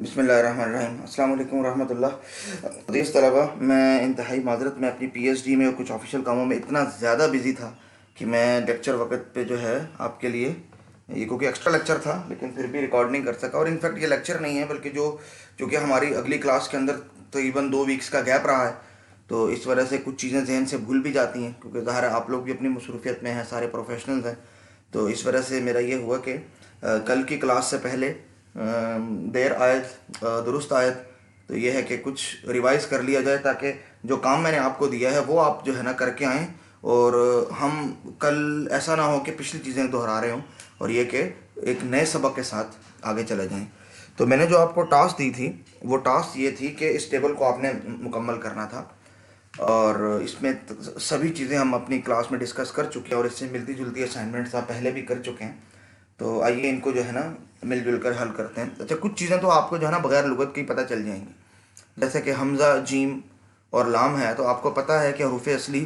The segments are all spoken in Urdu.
بسم اللہ الرحمن الرحیم۔ السلام علیکم ورحمۃ اللہ۔ عزیز طلبہ، میں انتہائی معذرت میں اپنی پی ایچ ڈی میں اور کچھ آفیشیل کاموں میں اتنا زیادہ بزی تھا کہ میں لیکچر وقت پہ جو ہے آپ کے لیے یہ کیونکہ ایکسٹرا لیکچر تھا لیکن پھر بھی ریکارڈ نہیں کر سکا، اور انفیکٹ یہ لیکچر نہیں ہے بلکہ چونکہ ہماری اگلی کلاس کے اندر تقریباً 2 ویکس کا گیپ رہا ہے، تو اس وجہ سے کچھ چیزیں ذہن سے بھول بھی جاتی ہیں، کیونکہ ظاہر ہے آپ لوگ بھی اپنی مصروفیت میں ہیں، سارے پروفیشنلز ہیں، تو اس وجہ سے میرا یہ ہوا کہ کل کی کلاس سے پہلے دیر آیت درست آیت، تو یہ ہے کہ کچھ ریوائز کر لیا جائے تاکہ جو کام میں نے آپ کو دیا ہے وہ آپ جو ہے نا کر کے آئیں، اور ہم کل ایسا نہ ہو کہ پچھلی چیزیں دہرا رہے ہوں، اور یہ کہ ایک نئے سبق کے ساتھ آگے چلے جائیں۔ تو میں نے جو آپ کو ٹاسک دی تھی وہ ٹاسک یہ تھی کہ اس ٹیبل کو آپ نے مکمل کرنا تھا، اور اس میں سبھی چیزیں ہم اپنی کلاس میں ڈسکس کر چکے ہیں، اور اس سے ملتی جلتی اسائنمنٹس آپ پہلے بھی کر چکے ہیں، تو آئیے ان کو جو ہے نا مل جل کر حل کرتے ہیں۔ اچھا، کچھ چیزیں تو آپ کو جو ہے نا بغیر لغت کی پتہ چل جائیں گی، جیسے کہ حمزہ، جیم اور لام ہے، تو آپ کو پتہ ہے کہ حروف اصلی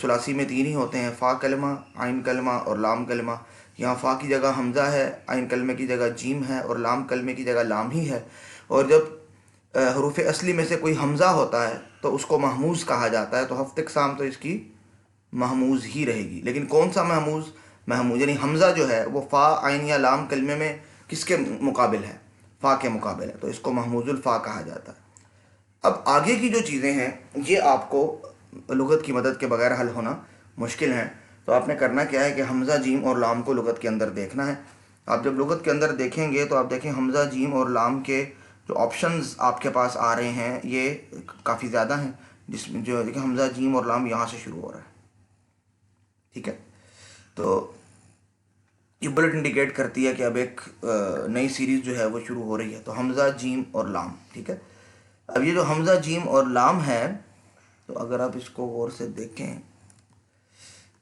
ثلاثی میں 3 ہی ہوتے ہیں، فا کلمہ، عین کلمہ اور لام کلمہ۔ یہاں فا کی جگہ حمزہ ہے، عین کلمے کی جگہ جیم ہے، اور لام کلمے کی جگہ لام ہی ہے، اور جب حروف اصلی میں سے کوئی حمزہ ہوتا ہے تو اس کو محموز کہا جاتا ہے، تو ہفت اقسام تو اس کی محموز ہی رہے گی، لیکن کون سا محموز یعنی حمزہ جو ہے وہ فا، عین یا لام کلمے میں کس کے مقابل ہے؟ فا کے مقابل ہے، تو اس کو محموز الفا کہا جاتا ہے۔ اب آگے کی جو چیزیں ہیں یہ آپ کو لغت کی مدد کے بغیر حل ہونا مشکل ہیں، تو آپ نے کرنا کیا ہے کہ حمزہ، جیم اور لام کو لغت کے اندر دیکھنا ہے۔ آپ جب لغت کے اندر دیکھیں گے تو آپ دیکھیں حمزہ، جیم اور لام کے جو آپشنز آپ کے پاس آ رہے ہیں یہ کافی زیادہ ہیں، جس میں جو دیکھیں حمزہ، جیم اور لام یہاں سے شروع ہو رہا ہے، ٹھیک ہے؟ تو یہ بلٹ انڈیکیٹ کرتی ہے کہ اب ایک نئی سیریز جو ہے وہ شروع ہو رہی ہے، تو حمزہ، جیم اور لام، ٹھیک ہے؟ اب یہ جو حمزہ، جیم اور لام ہے، تو اگر آپ اس کو غور سے دیکھیں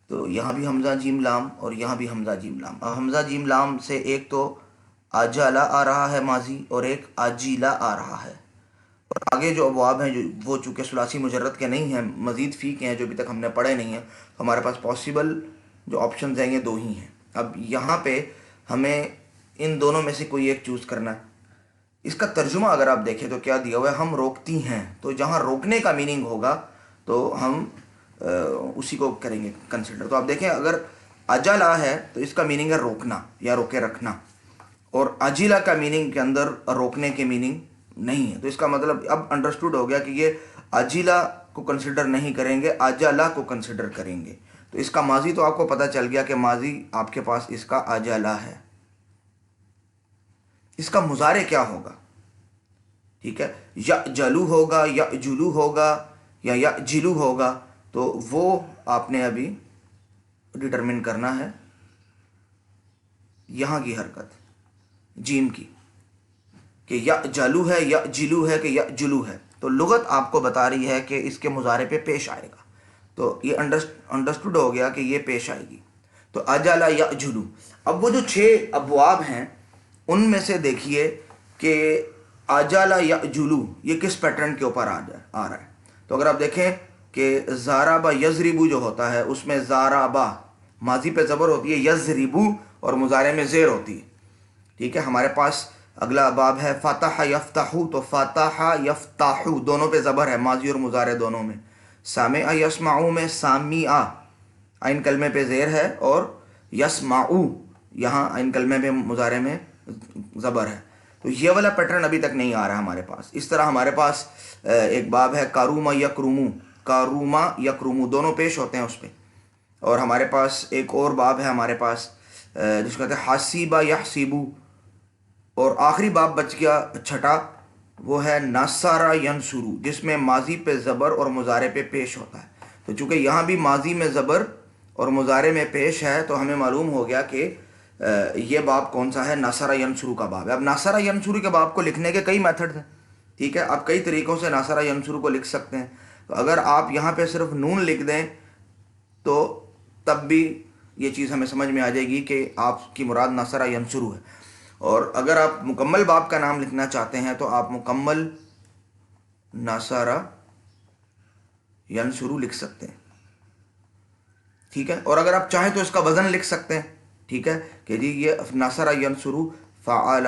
تو یہاں بھی حمزہ، جیم، لام، اور یہاں بھی حمزہ، جیم، لام۔ اب حمزہ، جیم، لام سے ایک تو آجالا آ رہا ہے ماضی، اور ایک آجیلا آ رہا ہے، اور آگے جو ابواب ہیں جو وہ چونکہ ثلاثی مجرد کے نہیں ہیں، مزید فی کے ہیں جو ابھی تک ہم نے پڑھے نہیں ہیں، تو ہمارے پاس پاسبل جو آپشنز ہیں یہ 2 ہی ہیں۔ اب یہاں پہ ہمیں ان دونوں میں سے کوئی ایک چوز کرنا ہے۔ اس کا ترجمہ اگر آپ دیکھیں تو کیا دیا ہوا ہے؟ ہم روکتی ہیں، تو جہاں روکنے کا میننگ ہوگا تو ہم اسی کو کریں گے کنسیڈر۔ تو آپ دیکھیں اگر اجلا ہے تو اس کا میننگ ہے روکنا یا روکے رکھنا، اور اجیلا کا میننگ کے اندر روکنے کے میننگ نہیں ہے، تو اس کا مطلب اب انڈرسٹوڈ ہو گیا کہ یہ اجیلا کو کنسیڈر نہیں کریں گے، اجلا کو کنسیڈر کریں گے۔ تو اس کا ماضی تو آپ کو پتہ چل گیا کہ ماضی آپ کے پاس اس کا اجلا ہے۔ اس کا مضارع کیا ہوگا؟ ٹھیک ہے، یا جلو ہوگا، یا جلو ہوگا، یا جلو ہوگا، تو وہ آپ نے ابھی ڈٹرمن کرنا ہے۔ یہاں کی حرکت جیم کی کہ یا جلو ہے یا جلو ہے کہ یا جلو ہے، تو لغت آپ کو بتا رہی ہے کہ اس کے مضارع پہ پیش آئے گا، تو یہ انڈرسٹوڈ ہو گیا کہ یہ پیش آئے گی، تو اجالا یا جلو۔ اب وہ جو 6 ابواب ہیں ان میں سے دیکھیے کہ اجالا یا جلو یہ کس پیٹرن کے اوپر آ رہا ہے، تو اگر آپ دیکھیں کہ زارابا یزربو جو ہوتا ہے اس میں زارابا ماضی پہ زبر ہوتی ہے، یزربو اور مضارع میں زیر ہوتی ہے، ٹھیک ہے؟ ہمارے پاس اگلا باب ہے فتح یفتحو، تو فتح یفتحو دونوں پہ زبر ہے، ماضی اور مضارع دونوں میں۔ سامع یسمعو میں سامعہ عین کلمے پہ زیر ہے، اور یسمعو یہاں عین کلمے پہ مضارع میں زبر ہے، تو یہ والا پیٹرن ابھی تک نہیں آ رہا ہمارے پاس۔ اس طرح ہمارے پاس ایک باب ہے کاروما یکرمو، کاروما یکرمو دونوں پیش ہوتے ہیں اس پہ، اور ہمارے پاس ایک اور باب ہے ہمارے پاس جس کو کہتے ہیں حسیبہ یحسیبو، اور آخری باب بچ گیا 6، وہ ہے نصارہ ینصرو، جس میں ماضی پہ زبر اور مضارع پہ پیش ہوتا ہے، تو چونکہ یہاں بھی ماضی میں زبر اور مضارع میں پیش ہے تو ہمیں معلوم ہو گیا کہ یہ باب کون سا ہے؟ ناصرہ ینصرو کا باب ہے۔ اب ناصرہ ینصرو کے باب کو لکھنے کے کئی میتھڈ ہیں، ٹھیک ہے؟ آپ کئی طریقوں سے ناصرہ ینصرو کو لکھ سکتے ہیں، تو اگر آپ یہاں پہ صرف نون لکھ دیں تو تب بھی یہ چیز ہمیں سمجھ میں آ جائے گی کہ آپ کی مراد ناصرہ ینصرو ہے، اور اگر آپ مکمل باب کا نام لکھنا چاہتے ہیں تو آپ مکمل ناصرہ ینصرو لکھ سکتے ہیں، ٹھیک ہے؟ اور اگر آپ چاہیں تو اس کا وزن لکھ سکتے ہیں، ٹھیک ہے؟ کہ جی یہ ناصرہ ینصرو فعل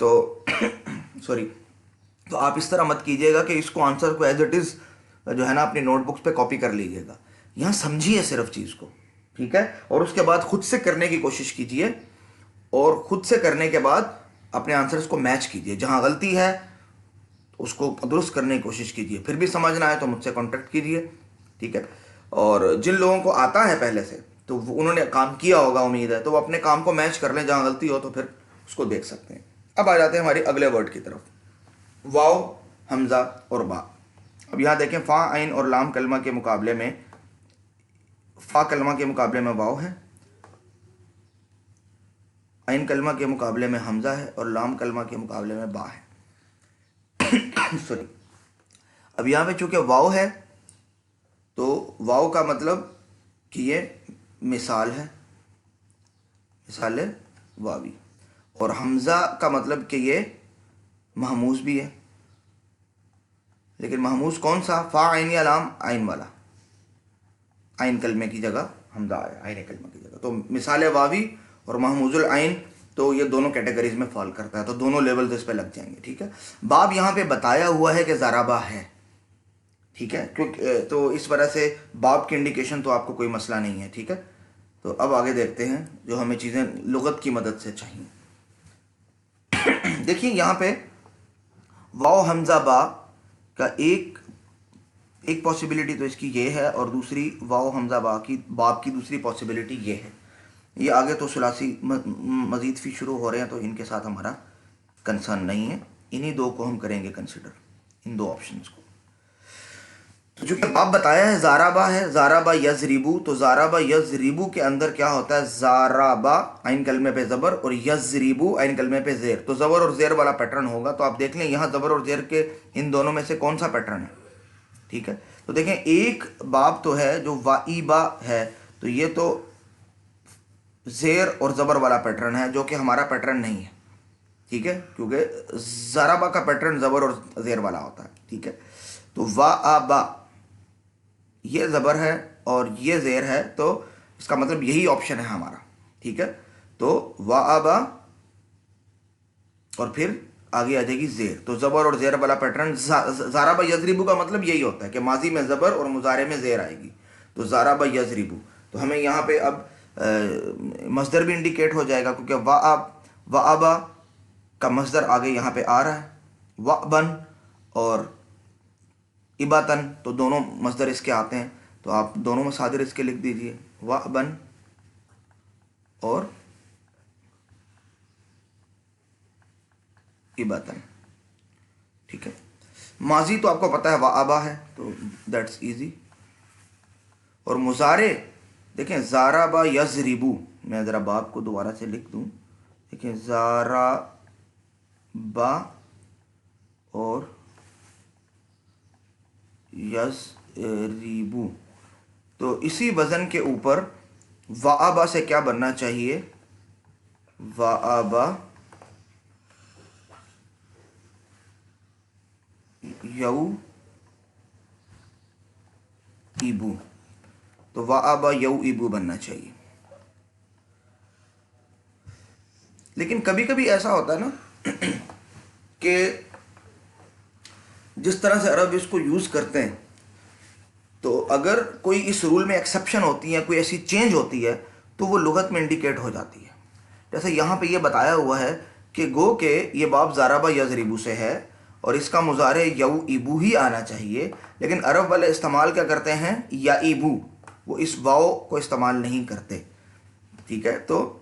تو سوری، تو آپ اس طرح مت کیجیے گا کہ اس کو آنسر کو ایز اٹ از جو ہے نا اپنی نوٹ بکس پہ کاپی کر لیجیے گا. یہاں سمجھیے صرف چیز کو، ٹھیک ہے، اور اس کے بعد خود سے کرنے کی کوشش کیجیے، اور خود سے کرنے کے بعد اپنے آنسرز کو میچ کیجیے. جہاں غلطی ہے اس کو درست کرنے کی کوشش کیجیے. پھر بھی سمجھ نہ آئے تو مجھ سے کانٹیکٹ کیجیے، ٹھیک ہے. اور جن لوگوں کو آتا ہے پہلے سے تو انہوں نے کام کیا ہوگا امید ہے، تو وہ اپنے کام کو میچ کر لیں، جہاں غلطی ہو تو پھر اس کو دیکھ سکتے ہیں. اب آ جاتے ہیں ہماری اگلے ورڈ کی طرف، واو، حمزہ اور با. اب یہاں دیکھیں فا عین اور لام کلمہ کے مقابلے میں، فا کلمہ کے مقابلے میں واو ہے، عین کلمہ کے مقابلے میں حمزہ ہے، اور لام کلمہ کے مقابلے میں با ہے. سوری، اب یہاں پہ چونکہ واو ہے تو واو کا مطلب کہ یہ مثال ہے، مثال واوی، اور حمزہ کا مطلب کہ یہ محموز بھی ہے. لیکن محموز کون سا؟ فا عین یا لام عین والا، عین کلمے کی جگہ حمزہ آیا، عین کلمہ کی جگہ. تو مثال واوی اور محموز العین تو یہ دونوں کیٹیگریز میں فال کرتا ہے، تو دونوں لیولز اس پہ لگ جائیں گے، ٹھیک ہے. باب یہاں پہ بتایا ہوا ہے کہ ضربہ ہے، ٹھیک ہے، کیونکہ تو اس وجہ سے باب کی انڈیکیشن تو آپ کو کوئی مسئلہ نہیں ہے، ٹھیک ہے. تو اب آگے دیکھتے ہیں جو ہمیں چیزیں لغت کی مدد سے چاہیے. دیکھیے یہاں پہ واو حمزہ با کا ایک پاسبلٹی تو اس کی یہ ہے، اور دوسری واو حمزہ باب کی دوسری پاسبلٹی یہ ہے. یہ آگے تو ثلاثی مزید فی شروع ہو رہے ہیں تو ان کے ساتھ ہمارا کنسرن نہیں ہے، انہی دو کو ہم کریں گے کنسیڈر، ان دو آپشنز کو. تو جو کہ باب بتایا ہے زارابا ہے، زارابا یزریبو، تو زارابا یزریبو کے اندر کیا ہوتا ہے؟ زارابا عین کلمے پہ زبر اور یزریبو عین کلمے پہ زیر، تو زبر اور زیر والا پیٹرن ہوگا. تو آپ دیکھ لیں یہاں زبر اور زیر کے ان دونوں میں سے کون سا پیٹرن ہے، ٹھیک ہے. تو دیکھیں ایک باب تو ہے جو وائبا ہے، تو یہ تو زیر اور زبر والا پیٹرن ہے، جو کہ ہمارا پیٹرن نہیں ہے، ٹھیک ہے، کیونکہ زارابا کا پیٹرن زبر اور زیر والا ہوتا ہے، ٹھیک ہے. تو وائبا یہ زبر ہے اور یہ زیر ہے، تو اس کا مطلب یہی آپشن ہے ہمارا، ٹھیک ہے. تو وائبا اور پھر آگے آ جائے گی زیر، تو زبر اور زیر والا پیٹرن. زارابا یزریبو کا مطلب یہی ہوتا ہے کہ ماضی میں زبر اور مضارع میں زیر آئے گی، تو زارابا یزریبو. تو ہمیں یہاں پہ اب مصدر بھی انڈیکیٹ ہو جائے گا، کیونکہ وآبا کا مصدر آگے یہاں پہ آ رہا ہے، وأبن اور اباتن، تو دونوں مصدر اس کے آتے ہیں. تو آپ دونوں مصادر اس کے لکھ دیجئے، وأبن اور اباتن، ٹھیک ہے. ماضی تو آپ کو پتہ ہے وآبا ہے، تو دیٹس ایزی. اور مضارع دیکھیں زارابا یزریبو، میں ذرا باب کو دوبارہ سے لکھ دوں، دیکھیں زارابا اور یزریبو، تو اسی وزن کے اوپر وآبا سے کیا بننا چاہیے؟ وآبا یو ایبو، تو وآبا یو ایبو بننا چاہیے. لیکن کبھی کبھی ایسا ہوتا ہے نا کہ جس طرح سے عرب اس کو یوز کرتے ہیں، تو اگر کوئی اس رول میں ایکسیپشن ہوتی ہے، کوئی ایسی چینج ہوتی ہے تو وہ لغت میں انڈیکیٹ ہو جاتی ہے. جیسے یہاں پہ یہ بتایا ہوا ہے کہ گو کہ یہ باب زارابا یزریبو سے ہے اور اس کا مضارع یو ایبو ہی آنا چاہیے، لیکن عرب والے استعمال کیا کرتے ہیں؟ یا ایبو، وہ اس واو کو استعمال نہیں کرتے، ٹھیک ہے. تو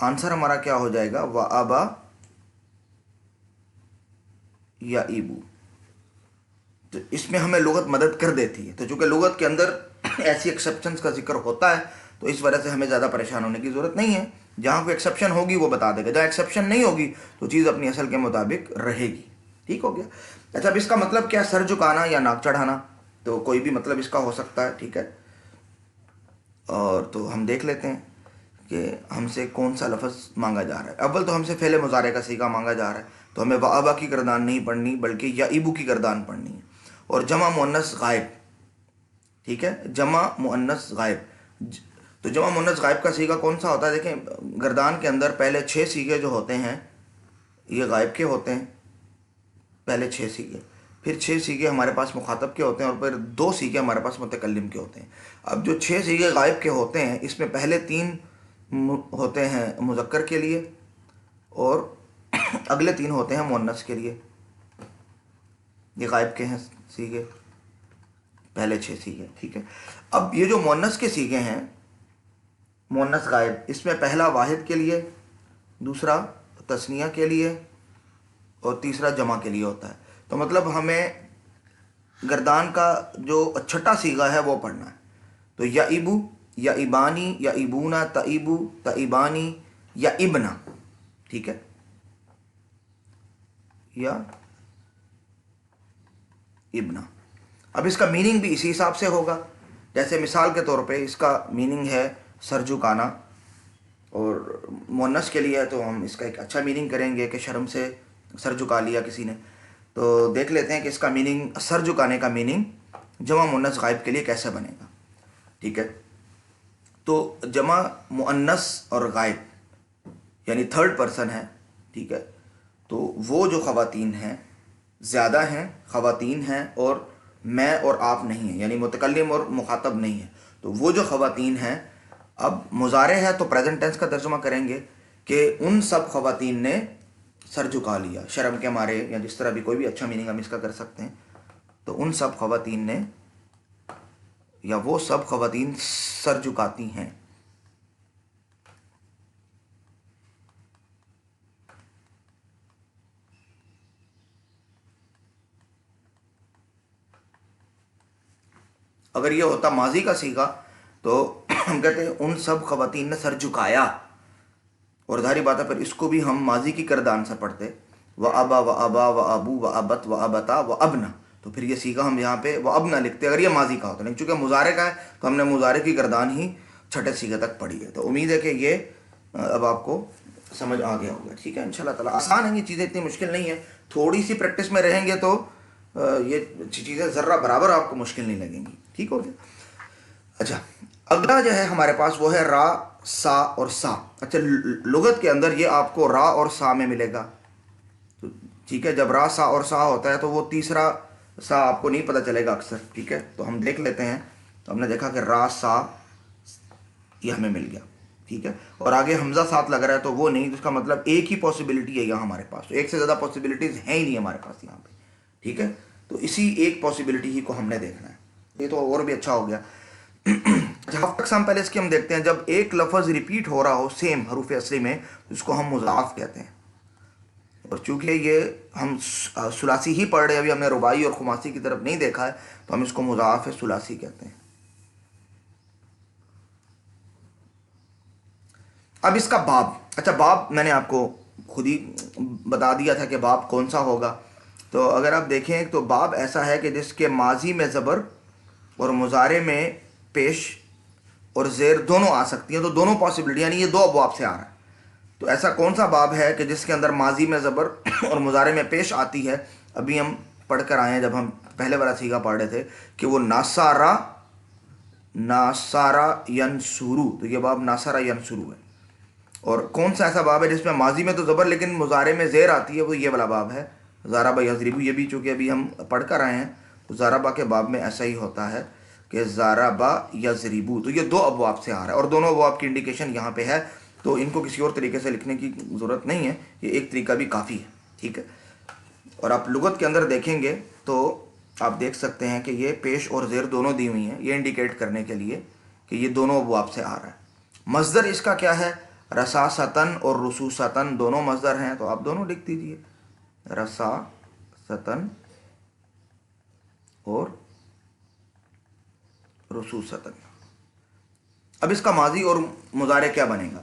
آنسر ہمارا کیا ہو جائے گا؟ وآبا یا ایبو. تو اس میں ہمیں لغت مدد کر دیتی ہے. تو چونکہ لغت کے اندر ایسی ایکسیپشنز کا ذکر ہوتا ہے تو اس وجہ سے ہمیں زیادہ پریشان ہونے کی ضرورت نہیں ہے. جہاں کوئی ایکسیپشن ہوگی وہ بتا دے گا، جہاں ایکسیپشن نہیں ہوگی تو چیز اپنی اصل کے مطابق رہے گی. ٹھیک ہو گیا. اچھا اب اس کا مطلب کیا؟ سر جھکانا یا ناک چڑھانا، تو کوئی بھی مطلب اس کا ہو سکتا ہے، ٹھیک ہے. اور تو ہم دیکھ لیتے ہیں کہ ہم سے کون سا لفظ مانگا جا رہا ہے. اول تو ہم سے فعل مضارع کا صیغہ مانگا جا رہا ہے، تو ہمیں وآبا کی گردان نہیں پڑھنی بلکہ یعیبو کی گردان پڑھنی ہے. اور جمع مؤنث غائب، ٹھیک ہے، جمع مؤنث غائب. تو جمع مؤنث غائب کا صیغہ کون سا ہوتا ہے؟ دیکھیں گردان کے اندر پہلے 6 صیغے جو ہوتے ہیں یہ غائب کے ہوتے ہیں، پہلے 6 صیغے، پھر 6 صیغے ہمارے پاس مخاطب کے ہوتے ہیں، اور پھر 2 صیغے ہمارے پاس متکلم کے ہوتے ہیں۔ اب جو 6 صیغے غائب کے ہوتے ہیں اس میں پہلے 3 ہوتے ہیں مذکر کے لیے اور اگلے 3 ہوتے ہیں مؤنث کے لیے، یہ غائب کے ہیں صیغے، پہلے 6 صیغے، ٹھیک ہے۔ اب یہ جو مؤنث کے صیغے ہیں مؤنث غائب، اس میں پہلا واحد کے لیے، دوسرا تثنیہ کے لیے اور تیسرا جمع کے لیے ہوتا ہے۔ تو مطلب ہمیں گردان کا جو چھٹا صیغہ ہے وہ پڑھنا ہے۔ تو یا ابو، یا ابانی، یا ابونا، تئبو، تئبانی، یا ابنا، ٹھیک ہے، یا ابنا۔ اب اس کا میننگ بھی اسی حساب سے ہوگا، جیسے مثال کے طور پہ اس کا میننگ ہے سر جھکانا، اور مؤنث کے لیے ہے تو ہم اس کا ایک اچھا میننگ کریں گے کہ شرم سے سر جھکا لیا کسی نے۔ تو دیکھ لیتے ہیں کہ اس کا میننگ، سر جھکانے کا میننگ جمع مؤنث غائب کے لیے کیسے بنے گا، ٹھیک ہے۔ تو جمع مؤنث اور غائب یعنی تھرڈ پرسن ہے، ٹھیک ہے، تو وہ جو خواتین ہیں زیادہ ہیں، خواتین ہیں، اور میں اور آپ نہیں ہیں، یعنی متکلم اور مخاطب نہیں ہیں۔ تو وہ جو خواتین ہیں، اب مضارع ہے تو پریزنٹ ٹینس کا ترجمہ کریں گے کہ ان سب خواتین نے سر جھکا لیا شرم کے مارے، یا جس طرح بھی کوئی بھی اچھا میننگ ہم اس کا کر سکتے ہیں۔ تو ان سب خواتین نے، یا وہ سب خواتین سر جھکاتی ہیں۔ اگر یہ ہوتا ماضی کا صیغہ تو ہم کہتے ہیں ان سب خواتین نے سر جھکایا، اور ظاہری بات ہے پھر اس کو بھی ہم ماضی کی کردان سے پڑھتے، و ابا و ابا و ابو و ابت و ابتا و ابنا، تو پھر یہ صیغہ ہم یہاں پہ و ابنا لکھتے اگر یہ ماضی کا ہوتا، لیکن چونکہ مضارع کا ہے تو ہم نے مضارع کی کردان ہی چھٹے صیغے تک پڑھی ہے۔ تو امید ہے کہ یہ اب آپ کو سمجھ آ گیا ہوگا، ٹھیک ہے، انشاءاللہ تعالیٰ آسان ہیں یہ چیزیں، اتنی مشکل نہیں ہے، تھوڑی سی پریکٹس میں رہیں گے تو یہ چیزیں ذرہ برابر آپ کو مشکل نہیں لگیں گی، ٹھیک ہو گیا۔ اچھا اگلا جو ہے ہمارے پاس وہ ہے را، سا اور سا۔ اچھا لغت کے اندر یہ آپ کو را اور سا میں ملے گا، تو ٹھیک ہے، جب را سا اور سا ہوتا ہے تو وہ تیسرا سا آپ کو نہیں پتہ چلے گا اکثر، ٹھیک ہے، تو ہم دیکھ لیتے ہیں۔ تو ہم نے دیکھا کہ را سا یہ ہمیں مل گیا، ٹھیک ہے، اور آگے حمزہ ساتھ لگ رہا ہے تو وہ نہیں، تو اس کا مطلب ایک ہی پاسبلٹی ہے یہاں ہمارے پاس، تو ایک سے زیادہ پاسبلٹیز ہیں ہی نہیں ہمارے پاس یہاں پہ، ٹھیک ہے، تو اسی ایک پاسبلٹی ہی کو ہم نے دیکھنا ہے، یہ تو اور بھی اچھا ہو گیا۔ اقسام پہلے اس کی ہم دیکھتے ہیں، جب ایک لفظ ریپیٹ ہو رہا ہو سیم حروف اصلی میں اس کو ہم مضاعف کہتے ہیں، اور چونکہ یہ ہم ثلاثی ہی پڑھ رہے ہیں، ابھی ہم نے رباعی اور خماسی کی طرف نہیں دیکھا ہے، تو ہم اس کو مضاعف ثلاثی کہتے ہیں۔ اب اس کا باب، اچھا باب میں نے آپ کو خود ہی بتا دیا تھا کہ باب کون سا ہوگا، تو اگر آپ دیکھیں تو باب ایسا ہے کہ جس کے ماضی میں زبر اور مضارع میں پیش اور زیر دونوں آ سکتی ہیں، تو دونوں پاسبلٹی، یعنی یہ 2 ابواب سے آ رہا ہے۔ تو ایسا کون سا باب ہے کہ جس کے اندر ماضی میں زبر اور مضارع میں پیش آتی ہے؟ ابھی ہم پڑھ کر آئے ہیں جب ہم پہلے والا صیغہ پڑھ رہے تھے کہ وہ ناسارا، ناسارا ینسورو، تو یہ باب ناسارا ینسورو ہے۔ اور کون سا ایسا باب ہے جس میں ماضی میں تو زبر لیکن مضارع میں زیر آتی ہے؟ وہ یہ والا باب ہے ضربہ یضربو۔ یہ بھی چونکہ ابھی ہم پڑھ کر آئے ہیں تو ضربہ کے باب میں ایسا ہی ہوتا ہے کہ ضربہ یضربو، تو یہ 2 ابواب سے آ رہا ہے، اور دونوں ابواب کی انڈیکیشن یہاں پہ ہے، تو ان کو کسی اور طریقے سے لکھنے کی ضرورت نہیں ہے، یہ ایک طریقہ بھی کافی ہے، ٹھیک ہے۔ اور آپ لغت کے اندر دیکھیں گے تو آپ دیکھ سکتے ہیں کہ یہ پیش اور زیر دونوں دی ہوئی ہیں، یہ انڈیکیٹ کرنے کے لیے کہ یہ دونوں ابواب سے آ رہا ہے۔ مصدر اس کا کیا ہے؟ رساستن اور رسوستن دونوں مصدر ہیں، تو آپ دونوں لکھ دیجئے، رساستن اور رسوستن۔ اب اس کا ماضی اور مضارع کیا بنے گا؟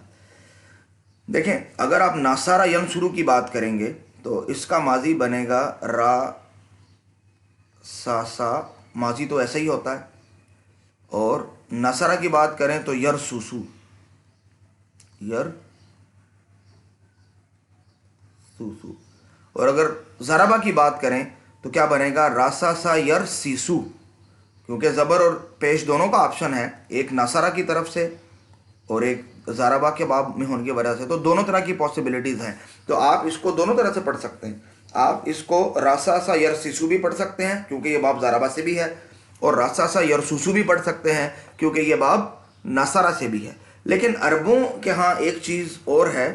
دیکھیں اگر آپ ناسارا ینسرو کی بات کریں گے تو اس کا ماضی بنے گا را سا سا، ماضی تو ایسا ہی ہوتا ہے، اور نصرہ کی بات کریں تو یرسوسو، یرسوسو، اور اگر ضربہ کی بات کریں تو کیا بنے گا؟ راسا سا یرسیسو، کیونکہ زبر اور پیش دونوں کا آپشن ہے، ایک نصرہ کی طرف سے اور ایک زاربا کے باب میں ہونے کی وجہ سے، تو دونوں طرح کی پاسبلٹیز ہیں. تو آپ اس کو دونوں طرح سے پڑھ سکتے ہیں. آپ اس کو راساسا یرسیسو بھی پڑھ سکتے ہیں کیونکہ یہ باب زاربا سے بھی ہے، اور راساسا یرسوسو بھی پڑھ سکتے ہیں کیونکہ یہ باب ناصارہ سے بھی ہے. لیکن عربوں کے ہاں ایک چیز اور ہے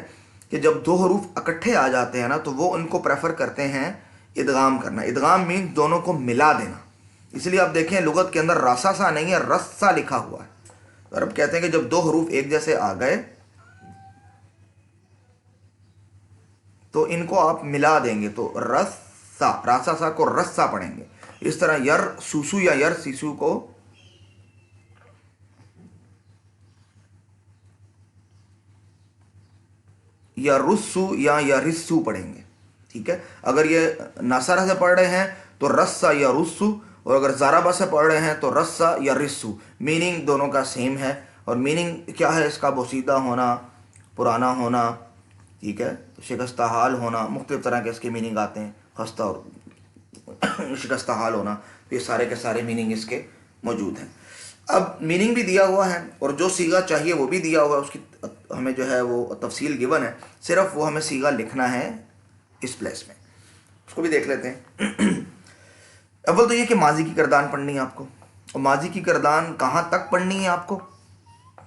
کہ جب دو حروف اکٹھے آ جاتے ہیں نا تو وہ ان کو پریفر کرتے ہیں ادغام کرنا. ادغام مین دونوں کو ملا دینا. اس لیے آپ دیکھیں لغت کے اندر راساسا نہیں ہے، رسا لکھا ہوا ہے. عرب کہتے ہیں کہ جب دو حروف ایک جیسے آ گئے تو ان کو آپ ملا دیں گے تو رسا، راساسا کو رسا پڑھیں گے. اس طرح یر سوسو یا یر سیسو کو یا رسو یا رسو پڑھیں گے. ٹھیک ہے، اگر یہ ناصارہ سے پڑھ رہے ہیں تو رسا یا رسو، اور اگر زارابا سے پڑھ رہے ہیں تو رسا یا رسو. میننگ دونوں کا سیم ہے. اور میننگ کیا ہے اس کا؟ بوسیدہ ہونا، پرانا ہونا، ٹھیک ہے، شکستہ حال ہونا. مختلف طرح کے اس کے میننگ آتے ہیں، خستہ اور شکستہ حال ہونا. تو یہ سارے کے سارے میننگ اس کے موجود ہیں. اب میننگ بھی دیا ہوا ہے اور جو سیگا چاہیے وہ بھی دیا ہوا ہے. اس کی ہمیں جو ہے وہ تفصیل گیون ہے، صرف وہ ہمیں سیگا لکھنا ہے اس پلیس میں. اس کو بھی دیکھ لیتے ہیں. اول تو یہ کہ ماضی کی کردان پڑھنی ہے آپ کو. اور ماضی کی کردان کہاں تک پڑھنی ہے آپ کو؟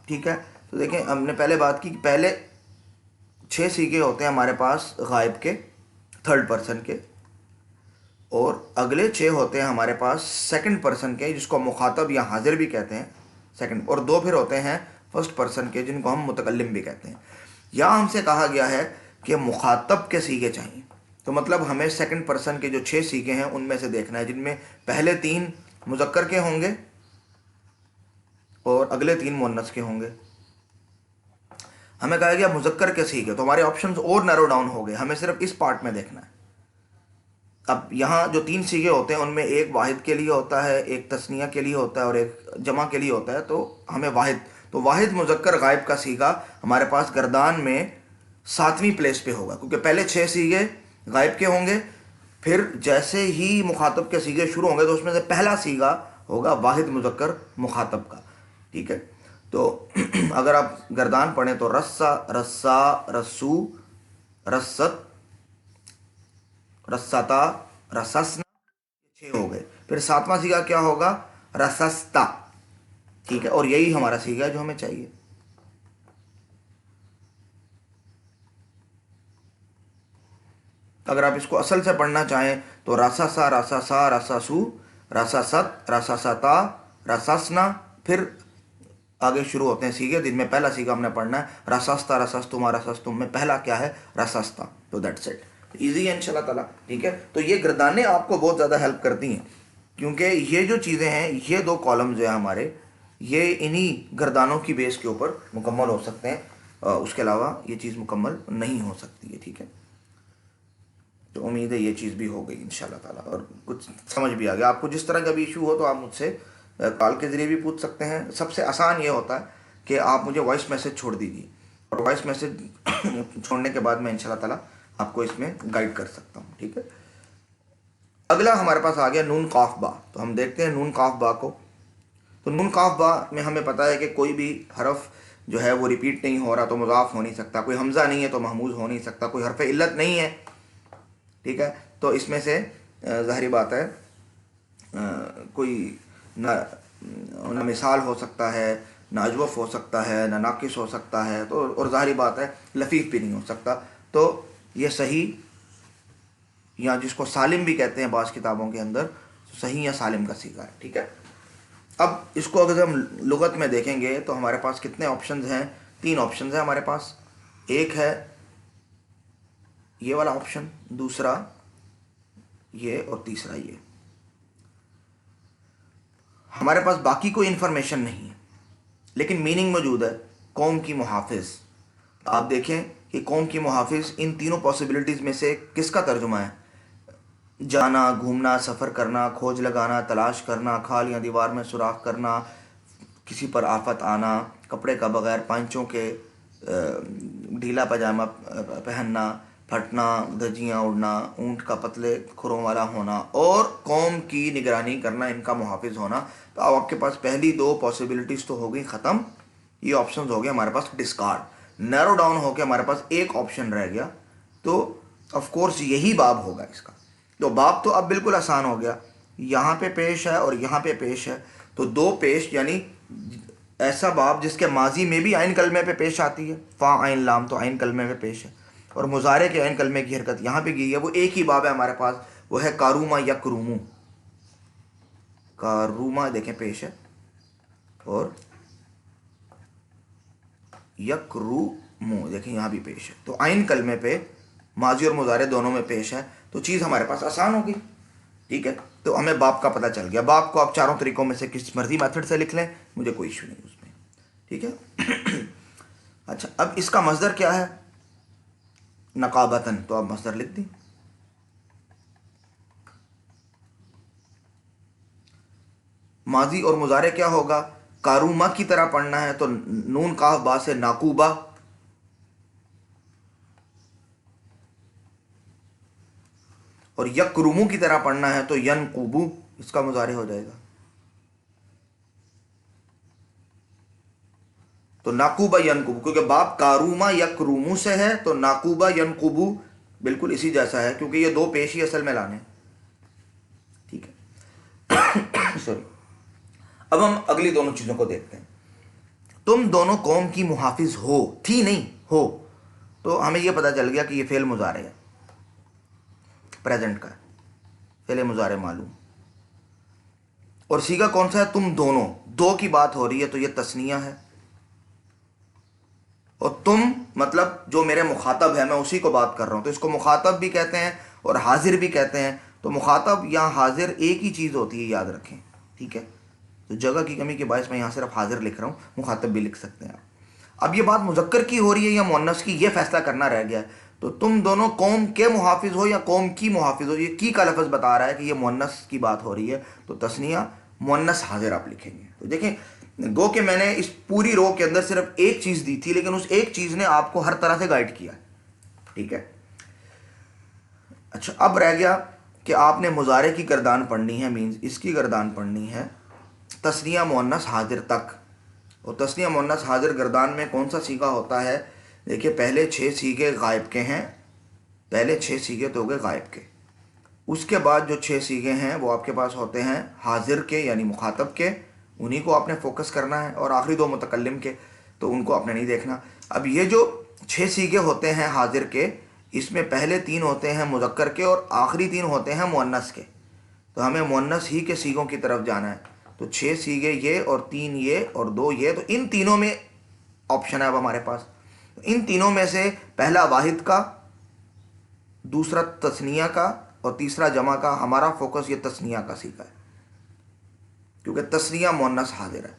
ٹھیک ہے، تو دیکھیں ہم نے پہلے بات کی کہ پہلے 6 سیگے ہوتے ہیں ہمارے پاس غائب کے، تھرڈ پرسن کے، اور اگلے 6 ہوتے ہیں ہمارے پاس سیکنڈ پرسن کے جس کو مخاطب یا حاضر بھی کہتے ہیں سیکنڈ، اور 2 پھر ہوتے ہیں فرسٹ پرسن کے جن کو ہم متکلم بھی کہتے ہیں. یہاں ہم سے کہا گیا ہے کہ مخاطب کے سیگے چاہیے، تو مطلب ہمیں سیکنڈ پرسن کے جو 6 سیگے ہیں ان میں سے دیکھنا ہے جن میں پہلے 3 مذکر کے ہوں گے اور اگلے 3 مؤنث کے ہوں گے. ہمیں کہا گیا مذکر کے سیگے، تو ہمارے آپشنز اور نیرو ڈاؤن ہو گئے. ہمیں صرف اس پارٹ میں دیکھنا ہے. اب یہاں جو 3 سیگے ہوتے ہیں ان میں ایک واحد کے لیے ہوتا ہے، ایک تثنیہ کے لیے ہوتا ہے اور ایک جمع کے لیے ہوتا ہے. تو ہمیں واحد مذکر غائب کا سیگا ہمارے پاس گردان میں 7ویں پلیس پہ ہوگا کیونکہ پہلے 6 سیگے غائب کے ہوں گے. پھر جیسے ہی مخاطب کے سیگے شروع ہوں گے تو اس میں سے پہلا سیگا ہوگا واحد مذکر مخاطب کا. ٹھیک ہے، تو اگر آپ گردان پڑھیں تو رسا، رسا، رسو، رست، رستا، رسسنا، 6 ہو گئے. پھر 7واں سیگا کیا ہوگا؟ رسستا. ٹھیک ہے، اور یہی ہمارا سیگا ہے جو ہمیں چاہیے. اگر آپ اس کو اصل سے پڑھنا چاہیں تو راساسا، راساسا، راساسو، راساست، راساستا، راساسنا. پھر آگے شروع ہوتے ہیں سیگے جن میں پہلا سیگا ہم نے پڑھنا ہے راساستا، راسستما، راسستم میں پہلا کیا ہے؟ راسستا. تو دیٹس اٹ. ایزی ہے انشاءاللہ تعالیٰ. ٹھیک ہے، تو یہ گردانیں آپ کو بہت زیادہ ہیلپ کرتی ہیں کیونکہ یہ جو چیزیں ہیں، یہ 2 کالمز ہیں ہمارے، یہ انہی گردانوں کی بیس کے اوپر مکمل ہو سکتے ہیں. اس کے علاوہ یہ چیز مکمل نہیں ہو سکتی ہے. ٹھیک ہے، تو امید ہے یہ چیز بھی ہو گئی انشاءاللہ تعالیٰ اور کچھ سمجھ بھی آ گیا. آپ کو جس طرح کا بھی ایشو ہو تو آپ مجھ سے کال کے ذریعے بھی پوچھ سکتے ہیں. سب سے آسان یہ ہوتا ہے کہ آپ مجھے وائس میسج چھوڑ دیجیے اور وائس میسج چھوڑنے کے بعد میں انشاءاللہ تعالیٰ آپ کو اس میں گائیڈ کر سکتا ہوں. ٹھیک ہے، اگلا ہمارے پاس آ گیا نون قاف با. تو ہم دیکھتے ہیں نون قاف با کو. تو نون قاف با میں ہمیں پتہ ہے کہ کوئی بھی حرف جو ہے وہ ریپیٹ نہیں ہو رہا تو مضاف ہو نہیں سکتا، کوئی حمزہ نہیں ہے تو محموز ہو نہیں سکتا، کوئی حرف علت نہیں ہے. ٹھیک ہے، تو اس میں سے ظاہری بات ہے کوئی نہ مثال ہو سکتا ہے، نہ اجوف ہو سکتا ہے، نہ ناقص ہو سکتا ہے، تو اور ظاہری بات ہے لفیف بھی نہیں ہو سکتا. تو یہ صحیح یا جس کو سالم بھی کہتے ہیں بعض کتابوں کے اندر، صحیح یا سالم کا سیگا ہے. ٹھیک ہے، اب اس کو اگر ہم لغت میں دیکھیں گے تو ہمارے پاس کتنے آپشنز ہیں؟ 3 آپشنز ہیں ہمارے پاس. ایک ہے یہ والا آپشن، دوسرا یہ، اور تیسرا یہ. ہمارے پاس باقی کوئی انفارمیشن نہیں ہے لیکن میننگ موجود ہے. قوم کی محافظ. آپ دیکھیں کہ قوم کی محافظ ان تینوں پاسبلٹیز میں سے کس کا ترجمہ ہے؟ جانا، گھومنا، سفر کرنا، کھوج لگانا، تلاش کرنا، کھال یا دیوار میں سوراخ کرنا، کسی پر آفت آنا، کپڑے کا بغیر پانچوں کے ڈھیلا پاجامہ پہننا، پھٹنا، دھجیاں اڑنا، اونٹ کا پتلے کھروں والا ہونا، اور قوم کی نگرانی کرنا، ان کا محافظ ہونا. تو اب آپ کے پاس پہلی 2 پاسبلٹیز تو ہو گئی ختم. یہ آپشنز ہو گیا ہمارے پاس ڈسکارڈ، نیرو ڈاؤن ہو کے ہمارے پاس ایک آپشن رہ گیا، تو آف کورس یہی باب ہوگا اس کا. تو باب تو اب بالکل آسان ہو گیا، یہاں پہ پیش ہے اور یہاں پہ پیش ہے، تو دو پیش یعنی ایسا باب جس کے ماضی میں بھی عین کلمے پہ پیش آتی ہے، فا عین لام تو عین کلمے پہ پیش ہے، اور مضارع کے عین کلمے کی حرکت یہاں پہ کی ہے، وہ ایک ہی باب ہے ہمارے پاس، وہ ہے کاروما یکرومو. کاروما دیکھیں پیش ہے اور یکرومو دیکھیں یہاں بھی پیش ہے، تو عین کلمے پہ ماضی اور مضارع دونوں میں پیش ہے، تو چیز ہمارے پاس آسان ہوگی. ٹھیک ہے، تو ہمیں باپ کا پتہ چل گیا. باپ کو آپ چاروں طریقوں میں سے کس مرضی میتھڈ سے لکھ لیں، مجھے کوئی ایشو نہیں اس میں. ٹھیک ہے. اچھا، اب اس کا مصدر کیا ہے؟ نقابتن، تو آپ مصدر لکھ دیں. ماضی اور مضارع کیا ہوگا؟ کاروما کی طرح پڑھنا ہے تو نون قاف با سے ناقوبہ، اور یکرومو کی طرح پڑھنا ہے تو ینقوبو، اس کا مضارع ہو جائے گا. تو ناقوبہ ینقوبو، کیونکہ باب کاروما یکرومو سے ہے تو ناقوبہ ینقوبو بالکل اسی جیسا ہے، کیونکہ یہ دو پیش ہی اصل میں لانے. ٹھیک ہے. سوری. اب ہم اگلی دونوں چیزوں کو دیکھتے ہیں. تم دونوں قوم کی محافظ ہو، تھی نہیں ہو، تو ہمیں یہ پتہ چل گیا کہ یہ فعل مضارع ہے، پریزنٹ کا ہے، فعل مضارع معلوم. اور سیگا کون سا ہے؟ تم دونوں، دو کی بات ہو رہی ہے تو یہ تثنیہ ہے، اور تم مطلب جو میرے مخاطب ہے میں اسی کو بات کر رہا ہوں، تو اس کو مخاطب بھی کہتے ہیں اور حاضر بھی کہتے ہیں. تو مخاطب یا حاضر ایک ہی چیز ہوتی ہے، یاد رکھیں. ٹھیک ہے، تو جگہ کی کمی کے باعث میں یہاں صرف حاضر لکھ رہا ہوں، مخاطب بھی لکھ سکتے ہیں آپ. اب یہ بات مذکر کی ہو رہی ہے یا مؤنث کی، یہ فیصلہ کرنا رہ گیا ہے. تو تم دونوں قوم کے محافظ ہو یا قوم کی محافظ ہو، یہ کی کا لفظ بتا رہا ہے کہ یہ مؤنث کی بات ہو رہی ہے، تو تثنیہ مؤنث حاضر آپ لکھیں گے. تو دیکھیں، گو کہ میں نے اس پوری رو کے اندر صرف ایک چیز دی تھی، لیکن اس ایک چیز نے آپ کو ہر طرح سے گائیڈ کیا. ٹھیک ہے. اچھا، اب رہ گیا کہ آپ نے مضارع کی گردان پڑھنی ہے، مینز اس کی گردان پڑھنی ہے تثنیہ مؤنث حاضر تک. اور تثنیہ مؤنث حاضر گردان میں کون سا سیغہ ہوتا ہے؟ دیکھیے، پہلے 6 سیغے غائب کے ہیں، پہلے 6 سیغے تو ہو گئے غائب کے. اس کے بعد جو 6 سیغے ہیں وہ آپ کے پاس ہوتے ہیں حاضر کے یعنی مخاطب کے، انہی کو آپ نے فوکس کرنا ہے، اور آخری 2 متکلم کے، تو ان کو آپ نے نہیں دیکھنا. اب یہ جو 6 سیغے ہوتے ہیں حاضر کے، اس میں پہلے 3 ہوتے ہیں مذکر کے اور آخری 3 ہوتے ہیں مؤنث کے. تو ہمیں مؤنث ہی کے سیغوں کی طرف جانا ہے. تو 6 سیغے یہ اور 3 یہ اور 2 یہ، تو ان تینوں میں آپشن ہے اب ہمارے پاس. ان تینوں میں سے پہلا واحد کا، دوسرا تثنیہ کا اور تیسرا جمع کا. ہمارا فوکس یہ تثنیہ کا سیغہ ہے کیونکہ تثنیہ مؤنث حاضر ہے.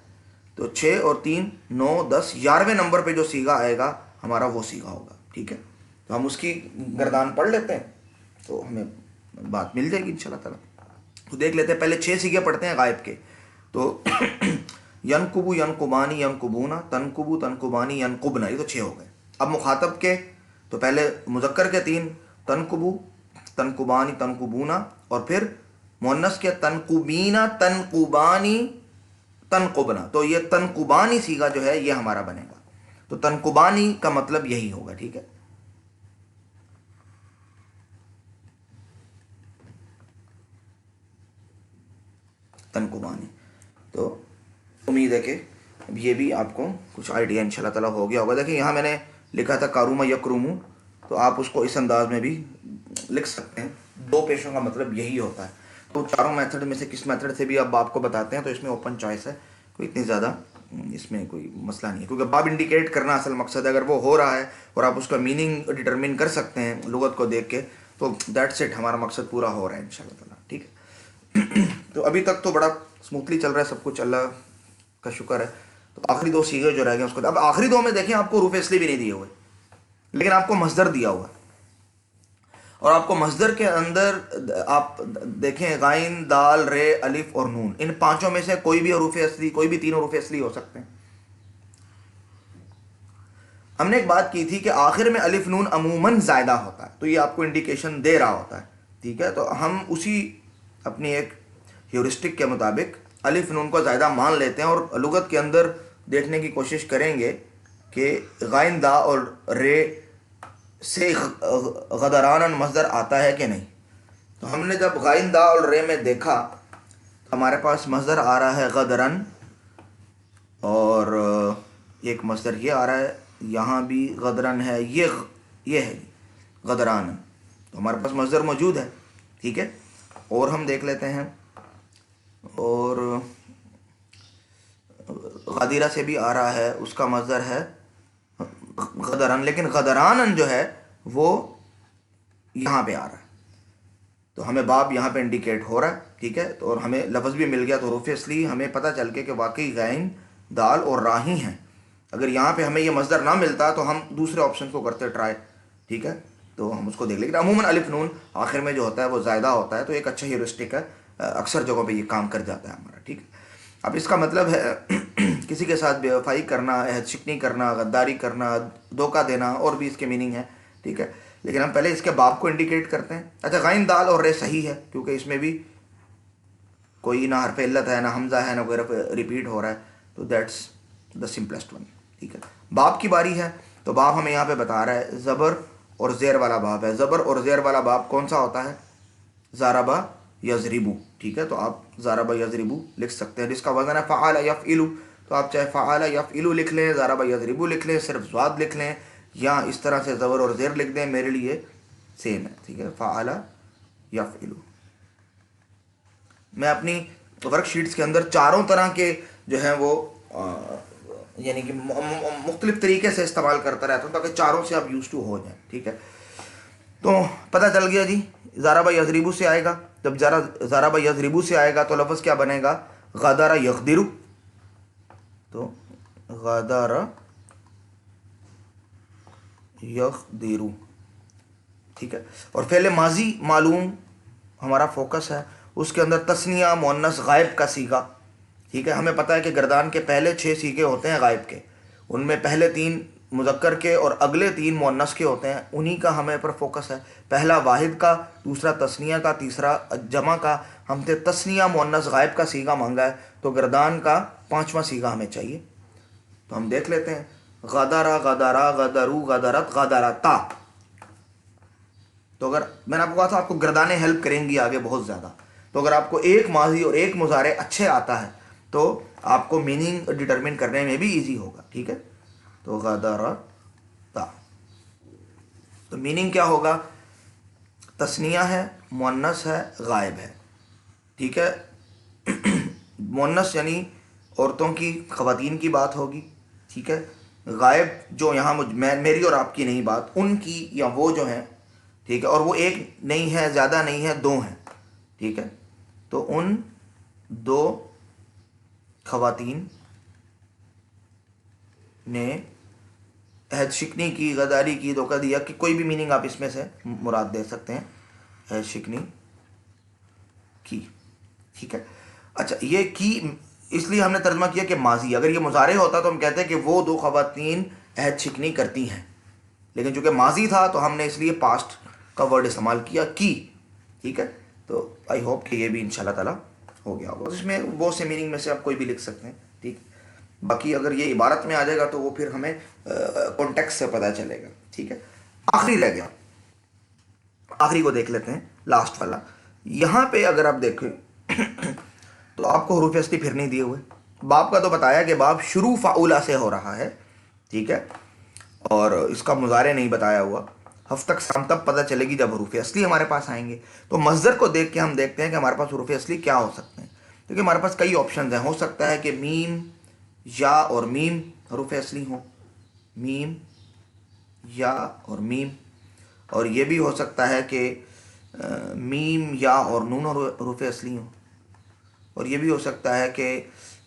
تو 6 اور 3 9 10 11ویں نمبر پہ جو سیغہ آئے گا ہمارا وہ سیغہ ہوگا. ٹھیک ہے، تو ہم اس کی گردان پڑھ لیتے ہیں تو ہمیں بات مل جائے گی انشاءاللہ تعالیٰ. تو دیکھ لیتے ہیں، پہلے 6 سیغے پڑھتے ہیں غائب کے. تو ینقبو ینقبانی ینقبونا، تنقبو تنقبانی ینقبنا، یہ تو 6 ہو گئے. اب مخاطب کے تو پہلے مذکر کے 3، تنقبو تنقبانی تنقبونا، اور پھر مؤنث کے تنقبینا تنقبانی تنقبنا. تو یہ تنقبانی سیغہ جو ہے یہ ہمارا بنے گا. تو تنقبانی کا مطلب یہی ہوگا. ٹھیک ہے، تنقبانی. تو امید ہے کہ اب یہ بھی آپ کو کچھ آئیڈیا انشاءاللہ تعالیٰ ہو گیا ہوگا. دیکھیں یہاں میں نے لکھا تھا کاروما یکرومو، تو آپ اس کو اس انداز میں بھی لکھ سکتے ہیں. 2 پیشوں کا مطلب یہی ہوتا ہے. تو چاروں میتھڈ میں سے کس میتھڈ سے بھی اب آپ کو بتاتے ہیں، تو اس میں اوپن چوائس ہے، کوئی اتنی زیادہ اس میں کوئی مسئلہ نہیں ہے، کیونکہ باب انڈیکیٹ کرنا اصل مقصد ہے. اگر وہ ہو رہا ہے اور آپ اس کا میننگ ڈٹرمن کر سکتے ہیں لغت کو دیکھ کے، تو دیٹس اٹ، ہمارا مقصد پورا ہو رہا ہے انشاءاللہ تعالیٰ. ٹھیک ہے. تو ابھی تک تو بڑا اسموتھلی چل رہا ہے سب کچھ، اللہ کا شکر ہے. تو آخری 2 سیغے جو رہ گئے اس کو، اب آخری 2 میں دیکھیں آپ کو حروف اصلی بھی نہیں دیے ہوئے، لیکن آپ کو مصدر دیا ہوا ہے. اور آپ کو مصدر کے اندر آپ دیکھیں غائن دال رے الف اور نون، ان 5 میں سے کوئی بھی حروف اصلی، کوئی بھی 3 حروف اصلی ہو سکتے ہیں. ہم نے ایک بات کی تھی کہ آخر میں الف نون عموماً زائدہ ہوتا ہے، تو یہ آپ کو انڈیکیشن دے رہا ہوتا ہے. ٹھیک ہے، تو ہم اسی اپنی ایک ہیورسٹک کے مطابق الف نون کو زائدہ مان لیتے ہیں، اور لغت کے اندر دیکھنے کی کوشش کریں گے کہ غائن دا اور رے سے غدران مصدر آتا ہے کہ نہیں. تو ہم نے جب غائن دا اور رے میں دیکھا تو ہمارے پاس مصدر آ رہا ہے غدرن، اور ایک مصدر یہ آ رہا ہے، یہاں بھی غدرن ہے، یہ ہے غدران. تو ہمارے پاس مصدر موجود ہے. ٹھیک ہے، اور ہم دیکھ لیتے ہیں. اور غدیرہ سے بھی آ رہا ہے، اس کا مصدر ہے غدران، لیکن غدران جو ہے وہ یہاں پہ آ رہا ہے. تو ہمیں باب یہاں پہ انڈیکیٹ ہو رہا ہے. ٹھیک ہے، اور ہمیں لفظ بھی مل گیا. تو حروف اصلی ہمیں پتہ چل کے کہ واقعی غین دال اور را ہی ہیں. اگر یہاں پہ ہمیں یہ مصدر نہ ملتا تو ہم دوسرے آپشن کو کرتے ٹرائی. ٹھیک ہے، تو ہم اس کو دیکھ لیں. لیکن عموماً الف نون آخر میں جو ہوتا ہے وہ زائدہ ہوتا ہے، تو ایک اچھا ہیورسٹک ہے. اکثر جگہوں پہ یہ کام کر جاتا ہے ہمارا. ٹھیک ہے، اب اس کا مطلب ہے کسی کے ساتھ بے وفائی کرنا، عہد شکنی کرنا، غداری کرنا، دھوکہ دینا، اور بھی اس کے میننگ ہے. ٹھیک ہے، لیکن ہم پہلے اس کے باب کو انڈیکیٹ کرتے ہیں. اچھا، غین دال اور رے صحیح ہے کیونکہ اس میں بھی کوئی نہ حرف علت ہے، نہ حمزہ ہے، نہ کوئی ریپیٹ ہو رہا ہے. تو دیٹس دا سمپلسٹ ون. ٹھیک ہے، باب کی باری ہے. تو باب ہمیں یہاں پہ بتا رہا ہے زبر اور زیر والا باب ہے. زبر اور زیر والا باب کون سا ہوتا ہے؟ ضربہ یضربو. ٹھیک ہے، تو آپ ضربہ یضربو لکھ سکتے ہیں، جس کا وزن ہے فعل یفعل. تو آپ چاہے فعل یفعل لکھ لیں، ضربہ یضربو لکھ لیں، صرف ضاد لکھ لیں، یا اس طرح سے زبر اور زیر لکھ دیں، میرے لیے سیم ہے. ٹھیک ہے، فعل یفعل. میں اپنی ورک شیٹس کے اندر چاروں طرح کے جو ہیں وہ یعنی کہ مختلف طریقے سے استعمال کرتا رہتا ہوں تاکہ چاروں سے آپ یوز ٹو ہو جائیں. ٹھیک ہے، تو پتہ چل گیا جی. ضربہ یضربو سے آئے گا. جب ضربہ یضربو سے آئے گا تو لفظ کیا بنے گا؟ غدر یغدر. تو غدر یغدر. ٹھیک ہے، اور فعل ماضی معلوم ہمارا فوکس ہے. اس کے اندر تثنیہ مؤنث غائب کا صیغہ. ٹھیک ہے، ہمیں پتہ ہے کہ گردان کے پہلے 6 صیغے ہوتے ہیں غائب کے. ان میں پہلے 3 مذکر کے اور اگلے 3 مؤنث کے ہوتے ہیں. انہی کا ہمیں پر فوکس ہے. پہلا واحد کا، دوسرا تثنیہ کا، تیسرا جمع کا. ہم سے تثنیہ مؤنث غائب کا صیغہ مانگا ہے، تو گردان کا 5واں صیغہ ہمیں چاہیے. تو ہم دیکھ لیتے ہیں. غدرا غدرا غدرو غدرت غدرتا. تو اگر میں نے آپ کو کہا تھا آپ کو گردانیں ہیلپ کریں گی آگے بہت زیادہ. تو اگر آپ کو ایک ماضی اور ایک مضارع اچھے آتا ہے تو آپ کو میننگ ڈٹرمن کرنے میں بھی ایزی ہوگا. ٹھیک ہے، تو غدرتا، تو میننگ کیا ہوگا؟ تثنیہ ہے، مؤنث ہے، غائب ہے. ٹھیک ہے، مؤنث یعنی عورتوں کی، خواتین کی بات ہوگی. ٹھیک ہے، غائب جو یہاں میری اور آپ کی نہیں بات، ان کی یا وہ جو ہیں. ٹھیک ہے، اور وہ ایک نہیں ہے، زیادہ نہیں ہے، 2 ہیں. ٹھیک ہے، تو ان 2 خواتین نے عہد شکنی کی، غداری کی، دھوکہ دیا کہ کوئی بھی میننگ آپ اس میں سے مراد دے سکتے ہیں. عہد شکنی کی. ٹھیک ہے، اچھا یہ کی اس لیے ہم نے ترجمہ کیا کہ ماضی. اگر یہ مضارع ہوتا تو ہم کہتے ہیں کہ وہ 2 خواتین عہد شکنی کرتی ہیں، لیکن چونکہ ماضی تھا تو ہم نے اس لیے پاسٹ کا ورڈ استعمال کیا، کی. ٹھیک ہے، تو آئی ہوپ کہ یہ بھی انشاءاللہ تعالیٰ ہو گیا ہوگا. اس میں بہت سے میننگ میں سے آپ کوئی بھی لکھ سکتے ہیں. ٹھیک، باقی اگر یہ عبارت میں آ جائے گا تو وہ پھر ہمیں کانٹیکسٹ سے پتہ چلے گا. ٹھیک ہے، آخری رہ گیا. آخری کو دیکھ لیتے ہیں، لاسٹ والا. یہاں پہ اگر آپ دیکھیں تو آپ کو حروف اصلی پھر نہیں دیے ہوئے. باب کا تو بتایا کہ باب شروع فعولہ سے ہو رہا ہے. ٹھیک ہے، اور اس کا مضارع نہیں بتایا ہوا. ہفتہ اقسام تب پتہ چلے گی جب حروف اصلی ہمارے پاس آئیں گے. تو مصدر کو دیکھ کے ہم دیکھتے ہیں کہ ہمارے پاس حروف اصلی کیا ہو سکتے ہیں. کیونکہ ہمارے پاس کئی آپشنز ہیں. ہو سکتا ہے کہ میم، یا اور میم حروف اصلی ہوں، میم، یا اور میم. اور یہ بھی ہو سکتا ہے کہ میم، یا اور نون حروف اصلی ہوں. اور یہ بھی ہو سکتا ہے کہ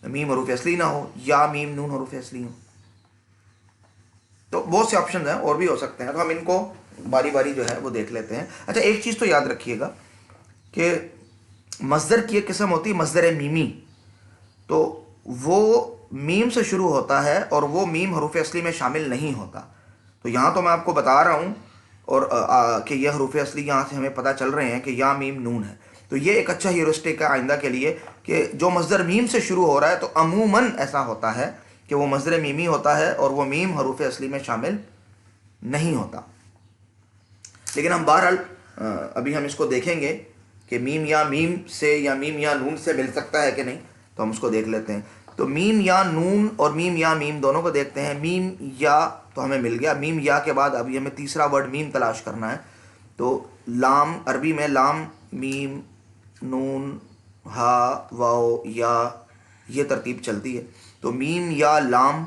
میم حروف اصلی نہ ہو، یا میم نون حروف اصلی ہوں. تو بہت سے آپشنز ہیں، اور بھی ہو سکتے ہیں. تو ہم ان کو باری باری جو ہے وہ دیکھ لیتے ہیں. اچھا، ایک چیز تو یاد رکھیے گا کہ مصدر کی ایک قسم ہوتی ہے مصدر میمی. تو وہ میم سے شروع ہوتا ہے اور وہ میم حروف اصلی میں شامل نہیں ہوتا. تو یہاں تو میں آپ کو بتا رہا ہوں اور کہ یہ حروف اصلی یہاں سے ہمیں پتہ چل رہے ہیں کہ یا میم نون ہے. تو یہ ایک اچھا ہیورسٹک ہے آئندہ کے لیے کہ جو مصدر میم سے شروع ہو رہا ہے تو عموماً ایسا ہوتا ہے کہ وہ مصدر میمی ہوتا ہے اور وہ میم حروف اصلی میں شامل نہیں ہوتا. لیکن ہم بہرحال ابھی ہم اس کو دیکھیں گے کہ میم یا میم سے یا میم یا نون سے مل سکتا ہے کہ نہیں، تو ہم اس کو دیکھ لیتے ہیں. تو میم یا نون اور میم یا میم دونوں کو دیکھتے ہیں. میم یا تو ہمیں مل گیا. میم یا کے بعد ابھی ہمیں تیسرا ورڈ میم تلاش کرنا ہے. تو لام، عربی میں لام، میم، نون، ہا، واو، یا، یہ ترتیب چلتی ہے. تو میم یا لام،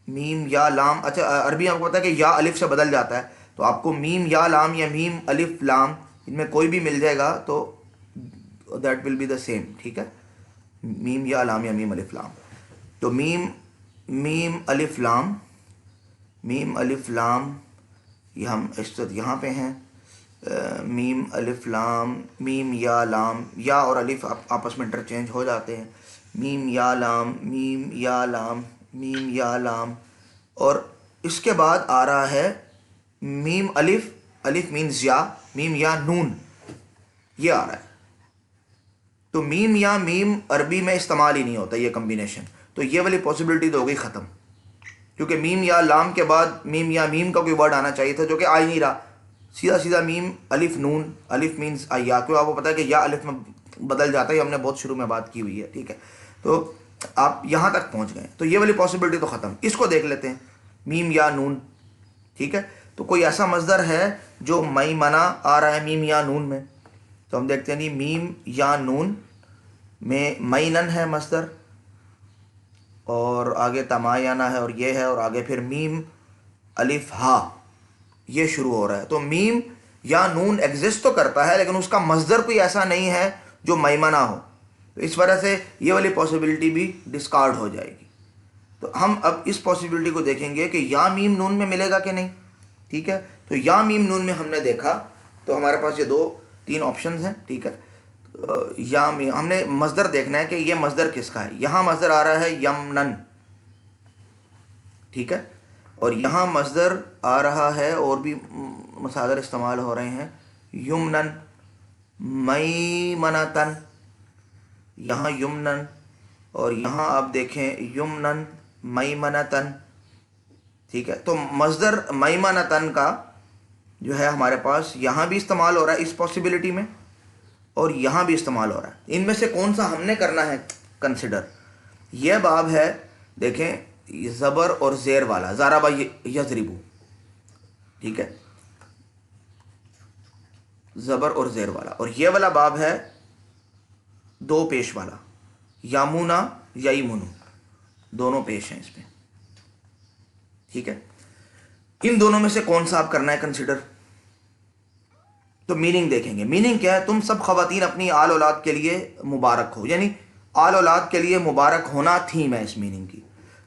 میم یا لام. اچھا عربی آپ کو پتا ہے کہ یا الف سے بدل جاتا ہے، تو آپ کو میم یا لام یا میم الف لام ان میں کوئی بھی مل جائے گا تو that will be the same. ٹھیک ہے، میم یا لام یا میم الف لام. تو میم الف لام، میم الف لام، یہ ہم اس وقت یہاں پہ ہیں. میم الف لام، میم یا لام، یا اور الف آپس میں انٹرچینج ہو جاتے ہیں. میم یا لام، میم یا لام، میم یا لام. اور اس کے بعد آ رہا ہے میم الف، الف مینز یا، میم یا نون، یہ آ رہا ہے. تو میم یا میم عربی میں استعمال ہی نہیں ہوتا یہ کمبینیشن. تو یہ والی پاسبلٹی تو ہو گئی ختم، کیونکہ میم یا لام کے بعد میم یا میم کا کوئی ورڈ آنا چاہیے تھا جو کہ آ ہی نہیں رہا. سیدھا سیدھا میم الف نون، الف مینز یا، کیوں آپ کو پتا ہے کہ یا الف میں بدل جاتا ہے، ہم نے بہت شروع میں بات کی ہوئی ہے. ٹھیک ہے، تو آپ یہاں تک پہنچ گئے. تو یہ والی پاسبلٹی تو ختم. اس کو دیکھ لیتے ہیں، میم یا نون. ٹھیک ہے، تو کوئی ایسا مصدر ہے جو میمنہ آ رہا ہے میم یا نون میں، تو ہم دیکھتے ہیں نہیں. میم یا نون میں مینن ہے مصدر، اور آگے تمایانہ ہے اور یہ ہے، اور آگے پھر میم الف ہا یہ شروع ہو رہا ہے. تو میم یا نون ایگزسٹ تو کرتا ہے لیکن اس کا مصدر کوئی ایسا نہیں ہے جو میمنہ ہو. تو اس وجہ سے یہ والی پاسبلٹی بھی ڈسکارڈ ہو جائے گی. تو ہم اب اس پاسبلٹی کو دیکھیں گے کہ یا میم نون میں ملے گا کہ نہیں. ٹھیک ہے، تو یا میم نون میں ہم نے دیکھا تو ہمارے پاس یہ تین آپشنز ہیں. ٹھیک ہے، یا میم، ہم نے مصدر دیکھنا ہے کہ یہ مصدر کس کا ہے. یہاں مصدر آ رہا ہے یمنن. ٹھیک ہے، اور یہاں مصدر آ رہا ہے، اور بھی مصادر استعمال ہو رہے ہیں، یمنن، میمنتن، یہاں یمنن، اور یہاں آپ دیکھیں یمنن، میمنتن. ٹھیک ہے، تو مصدر میمنتن کا جو ہے ہمارے پاس یہاں بھی استعمال ہو رہا ہے اس پاسبلٹی میں، اور یہاں بھی استعمال ہو رہا ہے. ان میں سے کون سا ہم نے کرنا ہے کنسیڈر؟ یہ باب ہے، دیکھیں زبر اور زیر والا، ضرب یضرب. ٹھیک ہے، زبر اور زیر والا. اور یہ والا باب ہے دو پیش والا، یامونا یایمنو، دونوں پیش ہیں اس میں. ٹھیک ہے، ان دونوں میں سے کون سا آپ کرنا ہے کنسیڈر؟ تو میننگ دیکھیں گے. میننگ کیا ہے؟ تم سب خواتین اپنی آل اولاد کے لیے مبارک ہو، یعنی آل اولاد کے لیے مبارک ہونا تھیم ہے اس میننگ کی.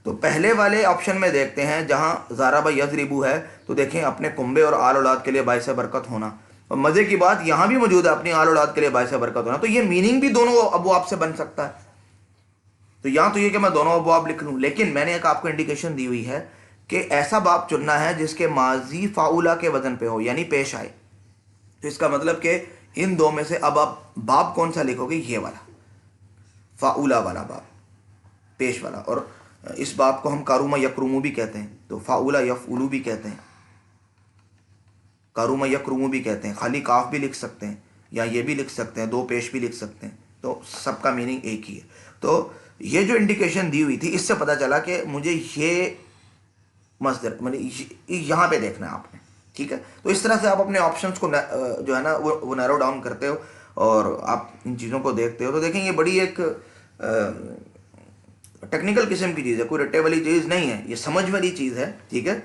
تو پہلے والے آپشن میں دیکھتے ہیں جہاں ضرب یضرب ہے، تو دیکھیں اپنے کنبے اور آل اولاد کے لیے باعث برکت ہونا. اور مزے کی بات یہاں بھی موجود ہے، اپنی آل اولاد کے لیے باعث برکت ہونا. تو یہ میننگ بھی دونوں ابواب سے بن سکتا ہے. تو یہاں تو یہ کہ میں دونوں ابواب لکھ لوں، لیکن میں نے ایک آپ کو انڈیکیشن دی ہوئی ہے کہ ایسا باب چننا ہے جس کے ماضی فاعولہ کے وزن پہ ہو، یعنی پیش آئے. تو اس کا مطلب کہ ان دو میں سے اب آپ باب کون سا لکھو گے؟ یہ والا فاعولہ والا باب، پیش والا. اور اس باب کو ہم کاروما یکرومو بھی کہتے ہیں، تو فاعولہ یفعولو بھی کہتے ہیں، کاروما یکرومو بھی کہتے ہیں. خالی کاف بھی لکھ سکتے ہیں، یا یہ بھی لکھ سکتے ہیں، دو پیش بھی لکھ سکتے ہیں. تو سب کا میننگ ایک ہی ہے. تو یہ جو انڈیکیشن دی ہوئی تھی اس سے پتہ چلا کہ مجھے یہ مصدر یہاں پہ دیکھنا ہے آپ نے. ٹھیک ہے، تو اس طرح سے آپ اپنے آپشنس کو جو ہے نا وہ نیرو ڈاؤن کرتے ہو اور آپ ان چیزوں کو دیکھتے ہو. تو دیکھیں یہ بڑی ایک ٹیکنیکل قسم کی چیز ہے، کوئی رٹے والی چیز نہیں ہے، یہ سمجھ والی چیز ہے. ٹھیک ہے،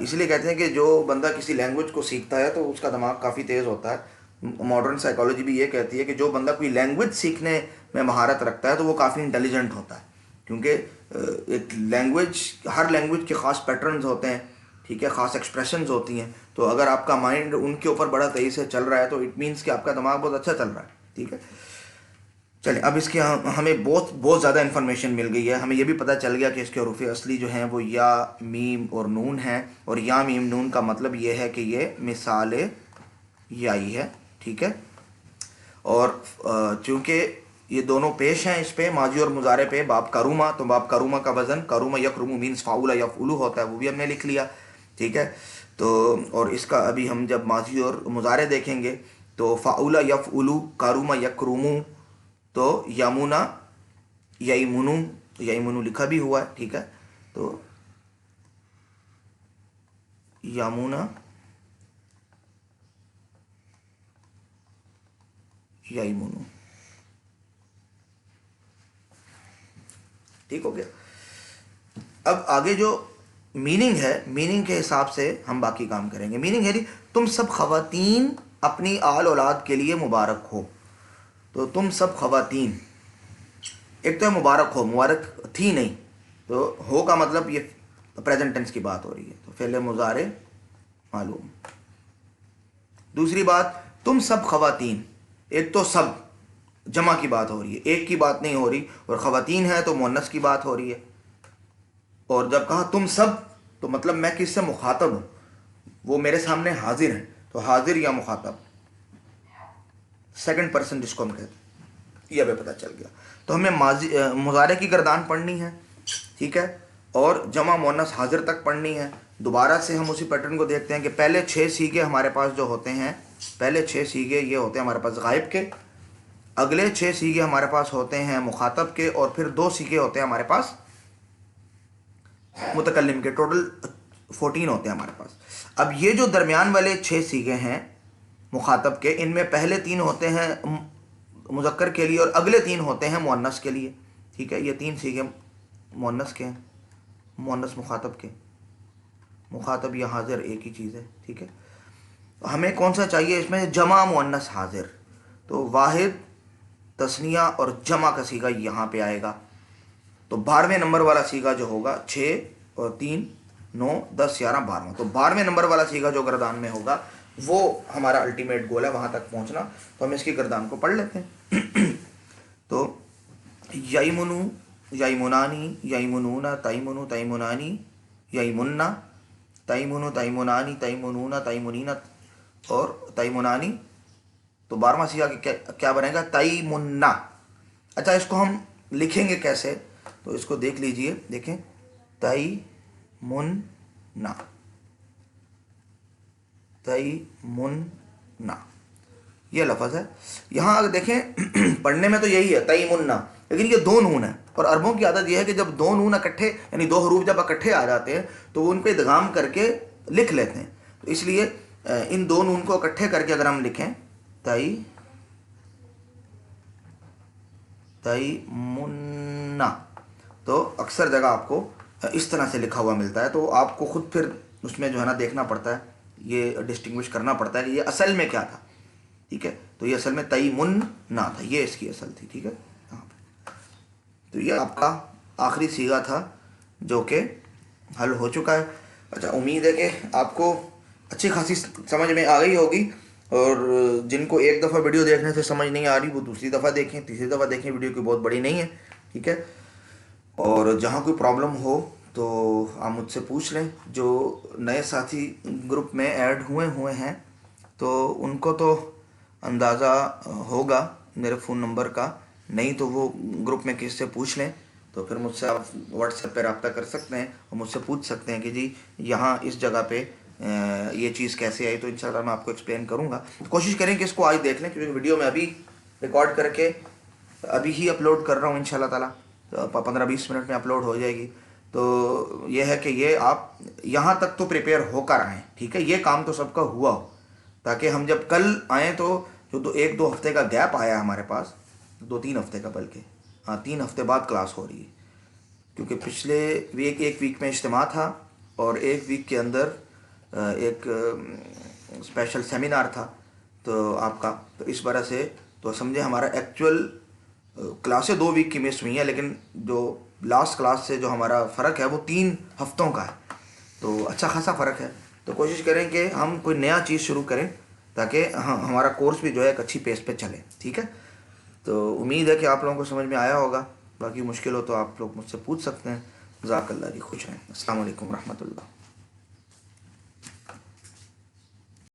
اس لیے کہتے ہیں کہ جو بندہ کسی لینگویج کو سیکھتا ہے تو اس کا دماغ کافی تیز ہوتا ہے. ماڈرن سائیکالوجی بھی یہ کہتی ہے کہ جو بندہ کوئی لینگویج سیکھنے میں مہارت رکھتا ہے تو وہ کافی انٹیلیجنٹ ہوتا ہے، کیونکہ ایک لینگویج، ہر لینگویج کے خاص پیٹرنز ہوتے ہیں. ٹھیک ہے، خاص ایکسپریشنز ہوتی ہیں. تو اگر آپ کا مائنڈ ان کے اوپر بڑا تیزی سے چل رہا ہے تو اٹ مینس کہ آپ کا دماغ بہت اچھا چل رہا ہے. ٹھیک ہے، چلیں اب اس کے ہمیں بہت زیادہ انفارمیشن مل گئی ہے. ہمیں یہ بھی پتہ چل گیا کہ اس کے حروف اصلی جو ہیں وہ یا، میم اور نون ہیں. اور یا میم نون کا مطلب یہ ہے کہ یہ مثال یائی ہے. ٹھیک ہے، اور چونکہ یہ دونوں پیش ہیں اس پہ، ماضی اور مضارع پہ، باب کروما، تو باب کروما کا وزن کروما یکرمو مینس فاؤلا یفعلو ہوتا ہے، وہ بھی ہم نے لکھ لیا، ٹھیک ہے. تو اور اس کا ابھی ہم جب ماضی اور مضارع دیکھیں گے تو فاؤلا یفعلو، کروما یکرمو، تو یمونا یمنو، یمنو لکھا بھی ہوا ہے، ٹھیک ہے. تو یمونا یمنو، ٹھیک ہو گیا. اب آگے جو میننگ ہے، میننگ کے حساب سے ہم باقی کام کریں گے. میننگ ہے جی تم سب خواتین اپنی آل اولاد کے لیے مبارک ہو. تو تم سب خواتین، ایک تو ہے مبارک ہو، مبارک تھی نہیں، تو ہو کا مطلب یہ پریزنٹ ٹینس کی بات ہو رہی ہے، تو فعل مضارع معلوم. دوسری بات تم سب خواتین، ایک تو سب جمع کی بات ہو رہی ہے، ایک کی بات نہیں ہو رہی، اور خواتین ہے تو مؤنث کی بات ہو رہی ہے. اور جب کہا تم سب تو مطلب میں کس سے مخاطب ہوں، وہ میرے سامنے حاضر ہیں، تو حاضر یا مخاطب، سیکنڈ پرسن جس کو ہم کہتے ہیں، یہ ہمیں پتہ چل گیا. تو ہمیں مضارع کی گردان پڑھنی ہے، ٹھیک ہے، اور جمع مؤنث حاضر تک پڑھنی ہے. دوبارہ سے ہم اسی پیٹرن کو دیکھتے ہیں کہ پہلے 6 سیغے ہمارے پاس جو ہوتے ہیں، پہلے 6 سیغے یہ ہوتے ہیں ہمارے پاس غائب کے، اگلے 6 سیغے ہمارے پاس ہوتے ہیں مخاطب کے، اور پھر 2 سیغے ہوتے ہیں ہمارے پاس متکلم کے. ٹوٹل 14 ہوتے ہیں ہمارے پاس. اب یہ جو درمیان والے 6 سیغے ہیں مخاطب کے، ان میں پہلے 3 ہوتے ہیں مذکر کے لیے اور اگلے 3 ہوتے ہیں مؤنث کے لیے، ٹھیک ہے. یہ 3 سیغے مؤنث کے ہیں، مؤنث مخاطب کے، مخاطب یا حاضر ایک ہی چیز ہے، ٹھیک ہے. ہمیں کون سا چاہیے اس میں؟ جمع مؤنث حاضر. تو واحد، تثنیہ اور جمع کا سیغہ یہاں پہ آئے گا. تو 12ویں نمبر والا سیغہ جو ہوگا، 6 اور 3 9 10 11 12، تو 12ویں نمبر والا سیغہ جو گردان میں ہوگا وہ ہمارا الٹیمیٹ گول ہے، وہاں تک پہنچنا. تو ہم اس کی گردان کو پڑھ لیتے ہیں. تو یمنو یمنانی یمنون تیمنو تیمنانی یمنا تیمنو تیمنانی تیمنون تیمنین اور تیمنانی. تو 12واں سیغہ کیا بنے گا؟ تیمنا. اچھا اس کو ہم لکھیں گے کیسے؟ تو اس کو دیکھ لیجئے، دیکھیں، تیمنا، تیمنا یہ لفظ ہے. یہاں اگر دیکھیں پڑھنے میں تو یہی ہے تیمنا، لیکن یہ 2 نون ہیں، اور عربوں کی عادت یہ ہے کہ جب 2 نون اکٹھے، یعنی 2 حروف جب اکٹھے آ جاتے ہیں تو وہ ان پہ ادغام کر کے لکھ لیتے ہیں. تو اس لیے ان 2 نون کو اکٹھے کر کے اگر ہم لکھیں تیمنا، تو اکثر جگہ آپ کو اس طرح سے لکھا ہوا ملتا ہے. تو آپ کو خود پھر اس میں جو ہے نا دیکھنا پڑتا ہے، یہ ڈسٹنگوش کرنا پڑتا ہے کہ یہ اصل میں کیا تھا، ٹھیک ہے. تو یہ اصل میں تیمنا تھا، یہ اس کی اصل تھی، ٹھیک ہے. تو یہ آپ کا آخری سیغہ تھا جو کہ حل ہو چکا ہے. اچھا امید ہے کہ آپ کو اچھی خاصی سمجھ میں آ گئی ہوگی، اور جن کو ایک دفعہ ویڈیو دیکھنے سے سمجھ نہیں آ رہی وہ دوسری دفعہ دیکھیں، تیسری دفعہ دیکھیں، ویڈیو کی بہت بڑی نہیں ہے، ٹھیک ہے. اور جہاں کوئی پرابلم ہو تو آپ مجھ سے پوچھ لیں. جو نئے ساتھی گروپ میں ایڈ ہوئے ہیں تو ان کو تو اندازہ ہوگا میرے فون نمبر کا، نہیں تو وہ گروپ میں کس سے پوچھ لیں. تو پھر مجھ سے آپ واٹس ایپ پہ رابطہ کر سکتے ہیں اور مجھ سے پوچھ سکتے ہیں کہ جی یہاں اس جگہ پہ یہ چیز کیسے آئی. تو انشاءاللہ میں آپ کو ایکسپلین کروں گا. کوشش کریں کہ اس کو آج دیکھ لیں، کیونکہ ویڈیو میں ابھی ریکارڈ کر کے ابھی ہی اپلوڈ کر رہا ہوں انشاءاللہ تعالیٰ. 15-20 منٹ میں اپلوڈ ہو جائے گی. تو یہ ہے کہ یہ آپ یہاں تک تو پریپیئر ہو کر آئیں، ٹھیک ہے. یہ کام تو سب کا ہوا ہو، تاکہ ہم جب کل آئیں تو جو 1-2 ہفتے کا گیپ آیا ہمارے پاس، 2-3 ہفتے کا، بلکہ 3 ہفتے بعد کلاس ہو رہی ہے، کیونکہ پچھلے ویک 1 ویک میں اجتماع تھا اور 1 ویک کے اندر ایک اسپیشل سیمینار تھا تو آپ کا. تو اس وجہ سے تو سمجھے ہمارا ایکچوئل کلاسیں 2 ویک کی مس ہوئی ہیں، لیکن جو لاسٹ کلاس سے جو ہمارا فرق ہے وہ 3 ہفتوں کا ہے. تو اچھا خاصا فرق ہے. تو کوشش کریں کہ ہم کوئی نیا چیز شروع کریں تاکہ ہمارا کورس بھی جو ہے ایک اچھی پیس پہ چلے، ٹھیک ہے. تو امید ہے کہ آپ لوگوں کو سمجھ میں آیا ہوگا. باقی مشکل ہو تو آپ لوگ مجھ سے پوچھ سکتے ہیں. جزاک اللہ جی، خوش رہیں. السلام علیکم ورحمۃ اللہ.